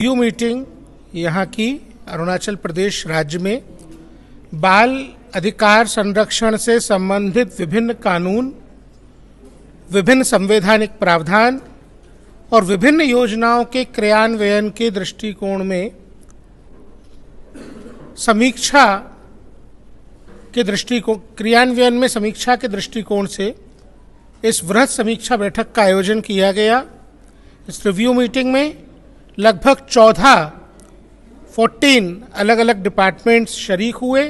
Review meeting यहाँ की अरुणाचल प्रदेश राज्य में बाल अधिकार संरक्षण से संबंधित विभिन्न कानून, विभिन्न संवैधानिक प्रावधान और विभिन्न योजनाओं के क्रियान्वयन के दृष्टिकोण में क्रियान्वयन में समीक्षा के दृष्टिकोण से इस वृहद समीक्षा बैठक का आयोजन किया गया। इस रिव्यू मीटिंग में लगभग 14 अलग अलग डिपार्टमेंट्स शरीक हुए।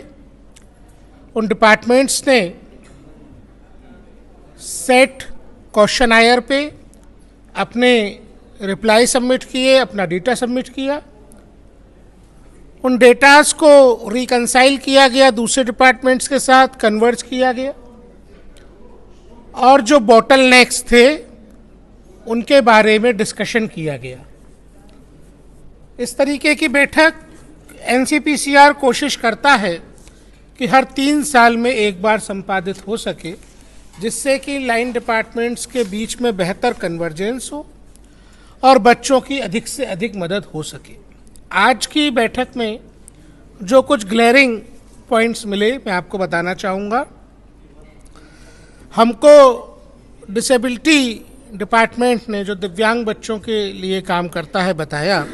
उन डिपार्टमेंट्स ने सेट क्वेश्चनायर पे अपने रिप्लाई सबमिट किए, अपना डेटा सबमिट किया। उन डेटास को रिकंसाइल किया गया, दूसरे डिपार्टमेंट्स के साथ कन्वर्ज किया गया और जो बॉटलनेक्स थे उनके बारे में डिस्कशन किया गया। इस तरीके की बैठक एनसीपीसीआर कोशिश करता है कि हर 3 साल में एक बार संपादित हो सके, जिससे कि लाइन डिपार्टमेंट्स के बीच में बेहतर कन्वर्जेंस हो और बच्चों की अधिक से अधिक मदद हो सके। आज की बैठक में जो कुछ ग्लेरिंग पॉइंट्स मिले मैं आपको बताना चाहूँगा। हमको डिसेबिलिटी डिपार्टमेंट ने, जो दिव्यांग बच्चों के लिए काम करता है, बताया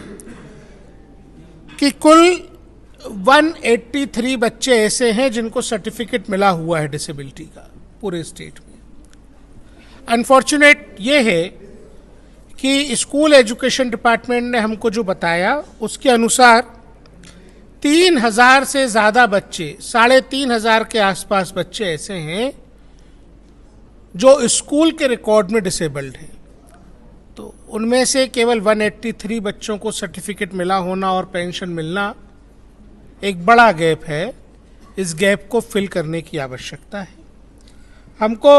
कि कुल 183 बच्चे ऐसे हैं जिनको सर्टिफिकेट मिला हुआ है डिसेबिलिटी का पूरे स्टेट में। अनफॉर्चुनेट ये है कि स्कूल एजुकेशन डिपार्टमेंट ने हमको जो बताया उसके अनुसार 3000 से ज़्यादा बच्चे, 3500 के आसपास बच्चे ऐसे हैं जो स्कूल के रिकॉर्ड में डिसेबल्ड हैं। तो उनमें से केवल 183 बच्चों को सर्टिफिकेट मिला होना और पेंशन मिलना एक बड़ा गैप है। इस गैप को फिल करने की आवश्यकता है। हमको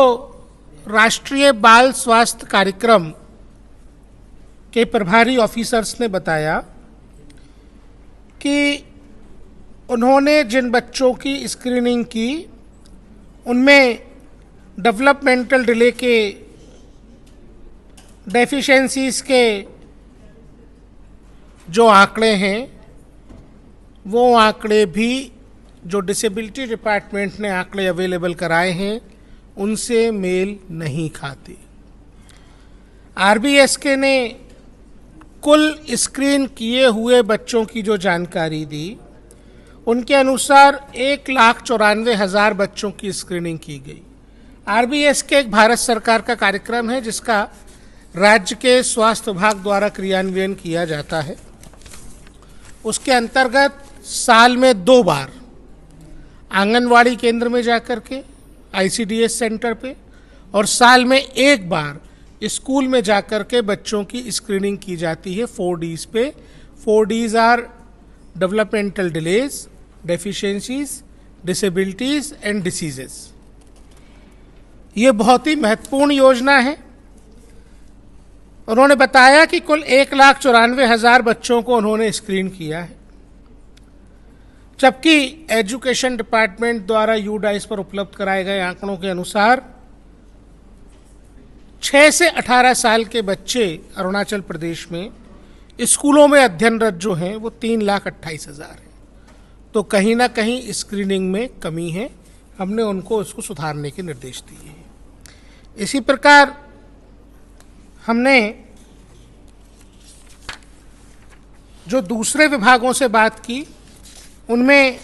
राष्ट्रीय बाल स्वास्थ्य कार्यक्रम के प्रभारी ऑफिसर्स ने बताया कि उन्होंने जिन बच्चों की स्क्रीनिंग की उनमें डेवलपमेंटल डिले के डेफिशिएंसीज के जो आंकड़े हैं वो आंकड़े भी जो डिसेबिलिटी डिपार्टमेंट ने आंकड़े अवेलेबल कराए हैं उनसे मेल नहीं खाते। आरबीएसके ने कुल स्क्रीन किए हुए बच्चों की जो जानकारी दी उनके अनुसार 1,94,000 बच्चों की स्क्रीनिंग की गई। आरबीएसके एक भारत सरकार का कार्यक्रम है जिसका राज्य के स्वास्थ्य विभाग द्वारा क्रियान्वयन किया जाता है। उसके अंतर्गत साल में 2 बार आंगनवाड़ी केंद्र में जाकर के, आईसीडीएस सेंटर पे, और साल में 1 बार स्कूल में जाकर के बच्चों की स्क्रीनिंग की जाती है 4 Ds पे। 4 Ds are developmental delays, deficiencies, disabilities and diseases. ये बहुत ही महत्वपूर्ण योजना है। उन्होंने बताया कि कुल 1,94,000 बच्चों को उन्होंने स्क्रीन किया है, जबकि एजुकेशन डिपार्टमेंट द्वारा यूडाइस पर उपलब्ध कराए गए आंकड़ों के अनुसार 6 से 18 साल के बच्चे अरुणाचल प्रदेश में स्कूलों में अध्ययनरत जो हैं वो 3,28,000 हैं। तो कहीं ना कहीं स्क्रीनिंग में कमी है। हमने उनको इसको सुधारने के निर्देश दिए हैं। इसी प्रकार हमने जो दूसरे विभागों से बात की उनमें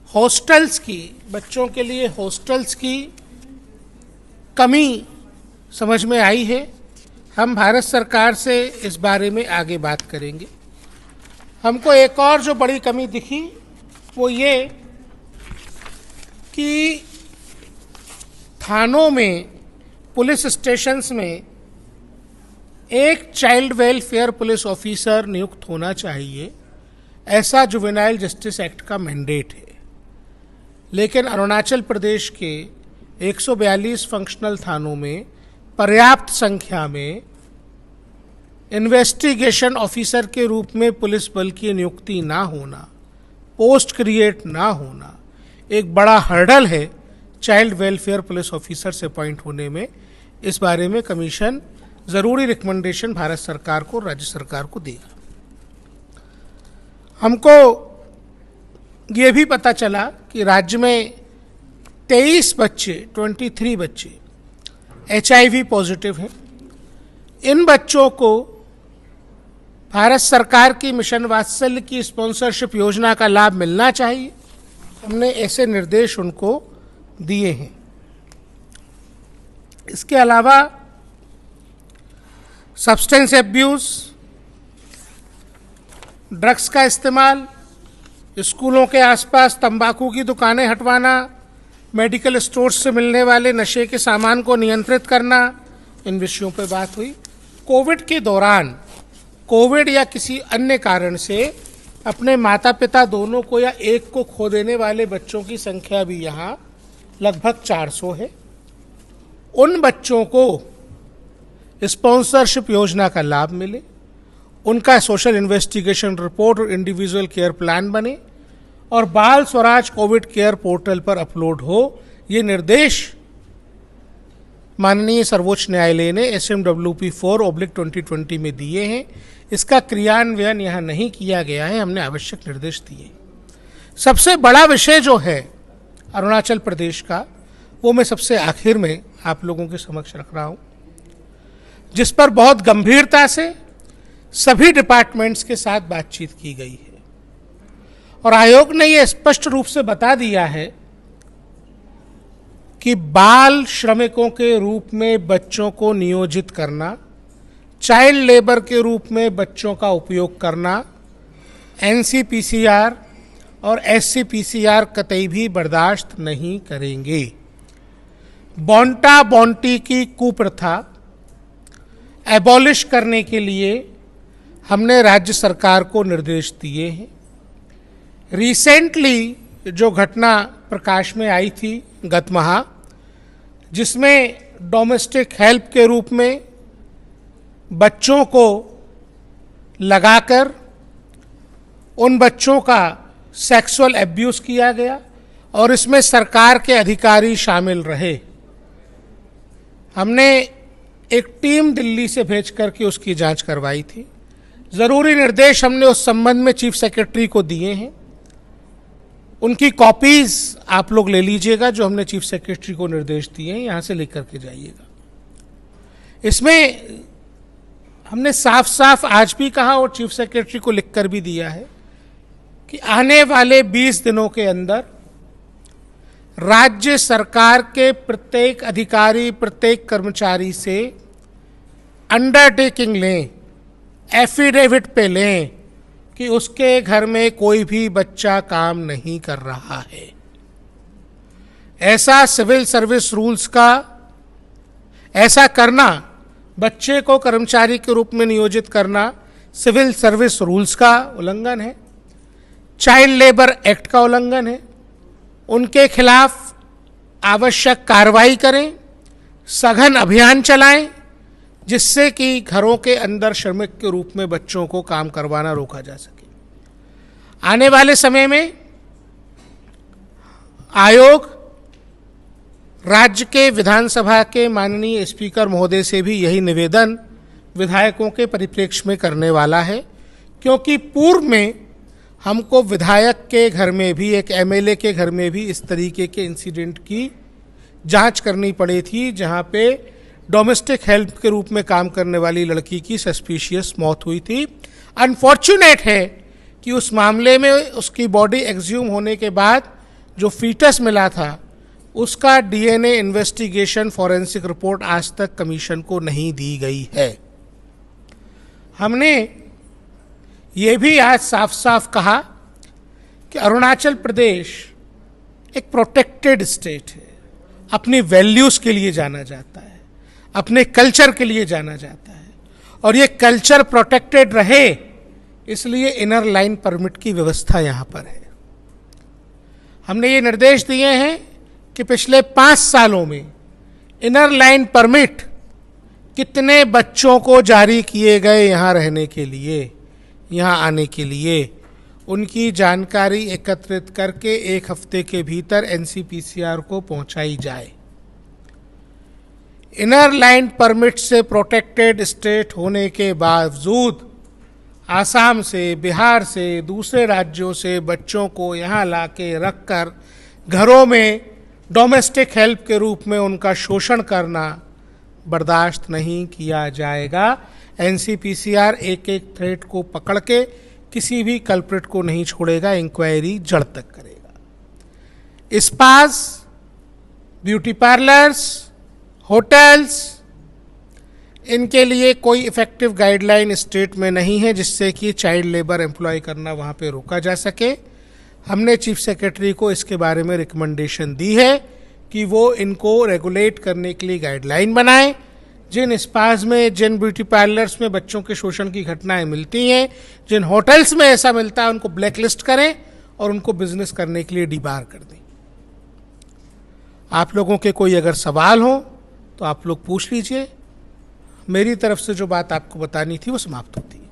हॉस्टल्स की, बच्चों के लिए हॉस्टल्स की कमी समझ में आई है। हम भारत सरकार से इस बारे में आगे बात करेंगे। हमको एक और जो बड़ी कमी दिखी वो ये कि थानों में, पुलिस स्टेशंस में एक चाइल्ड वेलफेयर पुलिस ऑफिसर नियुक्त होना चाहिए, ऐसा जुवेनाइल जस्टिस एक्ट का मैंडेट है। लेकिन अरुणाचल प्रदेश के 142 फंक्शनल थानों में पर्याप्त संख्या में इन्वेस्टिगेशन ऑफिसर के रूप में पुलिस बल की नियुक्ति ना होना, पोस्ट क्रिएट ना होना एक बड़ा हर्डल है चाइल्ड वेलफेयर पुलिस ऑफिसर से अपॉइंट होने में। इस बारे में कमीशन ज़रूरी रिकमेंडेशन भारत सरकार को, राज्य सरकार को देगा। हमको ये भी पता चला कि राज्य में 23 बच्चे HIV पॉजिटिव हैं। इन बच्चों को भारत सरकार की मिशन वात्सल्य की स्पॉन्सरशिप योजना का लाभ मिलना चाहिए। हमने ऐसे निर्देश उनको दिए हैं। इसके अलावा सब्सटेंस एब्यूज, ड्रग्स का इस्तेमाल, स्कूलों के आसपास तंबाकू की दुकानें हटवाना, मेडिकल स्टोर्स से मिलने वाले नशे के सामान को नियंत्रित करना, इन विषयों पर बात हुई। कोविड के दौरान कोविड या किसी अन्य कारण से अपने माता पिता दोनों को या एक को खो देने वाले बच्चों की संख्या भी यहाँ लगभग 400 है। उन बच्चों को स्पॉन्सरशिप योजना का लाभ मिले, उनका सोशल इन्वेस्टिगेशन रिपोर्ट और इंडिविजुअल केयर प्लान बने और बाल स्वराज कोविड केयर पोर्टल पर अपलोड हो। ये निर्देश माननीय सर्वोच्च न्यायालय ने SMWP 4/2020 में दिए हैं। इसका क्रियान्वयन यहाँ नहीं किया गया है, हमने आवश्यक निर्देश दिए। सबसे बड़ा विषय जो है अरुणाचल प्रदेश का, वो मैं सबसे आखिर में आप लोगों के समक्ष रख रहा हूँ, जिस पर बहुत गंभीरता से सभी डिपार्टमेंट्स के साथ बातचीत की गई है और आयोग ने यह स्पष्ट रूप से बता दिया है कि बाल श्रमिकों के रूप में बच्चों को नियोजित करना, चाइल्ड लेबर के रूप में बच्चों का उपयोग करना, NCPCR और SCPCR कतई भी बर्दाश्त नहीं करेंगे। बॉन्टा बॉन्टी की कुप्रथा एबॉलिश करने के लिए हमने राज्य सरकार को निर्देश दिए हैं। रिसेंटली जो घटना प्रकाश में आई थी गत माह, जिसमें डोमेस्टिक हेल्प के रूप में बच्चों को लगाकर उन बच्चों का सेक्सुअल एब्यूज किया गया और इसमें सरकार के अधिकारी शामिल रहे, हमने एक टीम दिल्ली से भेज करके उसकी जांच करवाई थी। ज़रूरी निर्देश हमने उस संबंध में चीफ सेक्रेटरी को दिए हैं। उनकी कॉपीज आप लोग ले लीजिएगा, जो हमने चीफ सेक्रेटरी को निर्देश दिए हैं, यहाँ से लेकर के जाइएगा। इसमें हमने साफ साफ आज भी कहा और चीफ सेक्रेटरी को लिखकर भी दिया है कि आने वाले 20 दिनों के अंदर राज्य सरकार के प्रत्येक अधिकारी, प्रत्येक कर्मचारी से अंडरटेकिंग लें, एफिडेविट पे लें कि उसके घर में कोई भी बच्चा काम नहीं कर रहा है। ऐसा सिविल सर्विस रूल्स का ऐसा करना, बच्चे को कर्मचारी के रूप में नियोजित करना सिविल सर्विस रूल्स का उल्लंघन है, चाइल्ड लेबर एक्ट का उल्लंघन है। उनके खिलाफ आवश्यक कार्रवाई करें, सघन अभियान चलाएं, जिससे कि घरों के अंदर श्रमिक के रूप में बच्चों को काम करवाना रोका जा सके। आने वाले समय में आयोग राज्य के विधानसभा के माननीय स्पीकर महोदय से भी यही निवेदन विधायकों के परिप्रेक्ष्य में करने वाला है, क्योंकि पूर्व में हमको विधायक के घर में भी, एक MLA के घर में भी इस तरीके के इंसिडेंट की जांच करनी पड़ी थी, जहां पे डोमेस्टिक हेल्प के रूप में काम करने वाली लड़की की सस्पिशियस मौत हुई थी। अनफॉर्चुनेट है कि उस मामले में उसकी बॉडी एक्सह्यूम होने के बाद जो फीटस मिला था, उसका DNA इन्वेस्टिगेशन फॉरेंसिक रिपोर्ट आज तक कमीशन को नहीं दी गई है। हमने ये भी आज साफ साफ कहा कि अरुणाचल प्रदेश एक प्रोटेक्टेड स्टेट है, अपनी वैल्यूज के लिए जाना जाता है, अपने कल्चर के लिए जाना जाता है, और ये कल्चर प्रोटेक्टेड रहे इसलिए इनर लाइन परमिट की व्यवस्था यहाँ पर है। हमने ये निर्देश दिए हैं कि पिछले 5 सालों में इनर लाइन परमिट कितने बच्चों को जारी किए गए यहाँ रहने के लिए, यहाँ आने के लिए, उनकी जानकारी एकत्रित करके 1 हफ्ते के भीतर NCPCR को पहुंचाई जाए। इनर लाइन परमिट से प्रोटेक्टेड स्टेट होने के बावजूद आसाम से, बिहार से, दूसरे राज्यों से बच्चों को यहाँ ला के रख कर घरों में डोमेस्टिक हेल्प के रूप में उनका शोषण करना बर्दाश्त नहीं किया जाएगा। एनसीपीसीआर एक एक थ्रेट को पकड़ के किसी भी कल्प्रिट को नहीं छोड़ेगा, इंक्वायरी जड़ तक करेगा। स्पास, ब्यूटी पार्लर्स, होटल्स, इनके लिए कोई इफेक्टिव गाइडलाइन स्टेट में नहीं है जिससे कि चाइल्ड लेबर एम्प्लॉय करना वहाँ पे रोका जा सके। हमने चीफ सेक्रेटरी को इसके बारे में रिकमेंडेशन दी है कि वो इनको रेगुलेट करने के लिए गाइडलाइन बनाएं। जिन स्पास में, जिन ब्यूटी पार्लर्स में बच्चों के शोषण की घटनाएं मिलती हैं, जिन होटल्स में ऐसा मिलता है, उनको ब्लैकलिस्ट करें और उनको बिजनेस करने के लिए डीबार कर दें। आप लोगों के कोई अगर सवाल हो तो आप लोग पूछ लीजिए। मेरी तरफ से जो बात आपको बतानी थी वो समाप्त होती है।